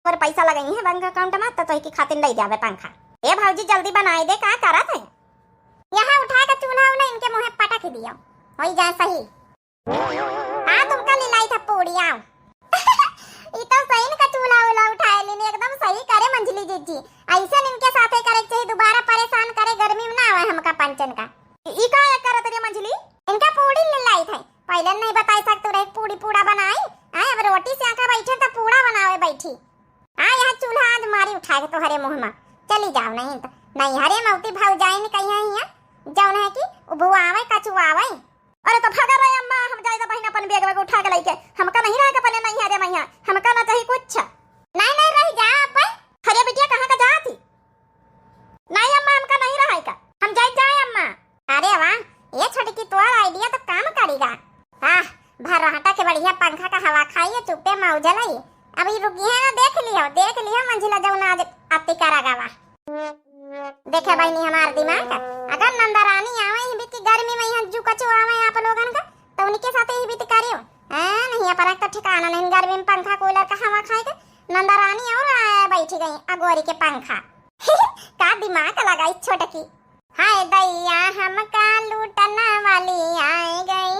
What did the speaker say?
और पैसा लगाई है बैंक अकाउंट में तो की खातिर ले जावे पंखा। ए भाऊजी जल्दी बनाए दे, का करत है? यहाँ उठा के चूल्हा उन्हें इनके मुंह पटक दिया हो जाए सही। हाँ तुमका ले लाई था पूड़ी आओ। इतना सही न का चूल्हा उला उठाए लेने एकदम सही करे मंजली जी। ऐसा इनके साथे करे चाहिए, दोबारा परेशान करे गर्मी में ना आवे हमका पंचन का। ई का करत रे मंजली? इनका पूड़ी ले लाई थे, पहले नहीं बताई सकते रे पूड़ी पूड़ा बनाई। हां अब रोटी से आका बैठे तो पूड़ा बनावे बैठी। हां यहाँ चूल्हा आज मारी उठा के तोहरे मुंह में चली जाओ। नहीं तो नहीं हरे मौती भाव जाए न कहिया हिया जौन है कि उबुआ आवे कचुआ आवे। अरे तो भागा रे अम्मा, हम जाए तो बहिना अपन बैग उठा के लेके हमका नहीं रह के पने नहीं हरे मैया हमका ना चाहिए कुछ। नहीं नहीं रह जा अपन। हरे बिटिया कहां का जाती? नहीं अम्मा हमका नहीं रहा का, हम जाए अम्मा। अरे वाह ये छोटी की तोर आइडिया तो काम करेगा। हां भराटा के बढ़िया पंखा का हवा खाइए चुपे मौज लाई। अभी रुकी है ना, देख लियो मंजिला जौन आज आती करागावा। देखे भाई नहीं हमार दिमाग अगर नंदा रानी आवे ही बीती गर्मी में यहाँ जू कचो आवे आप लोगन का तो उनके साथ ही बीती करियो। नहीं पर तो ठिकाना नहीं, गर्मी में पंखा कूलर का हवा खाएगा। नंदा रानी और बैठी गई अगोरी के पंखा। का दिमाग लगाई छोटकी। हाय दैया हमका लूटना वाली आए गई।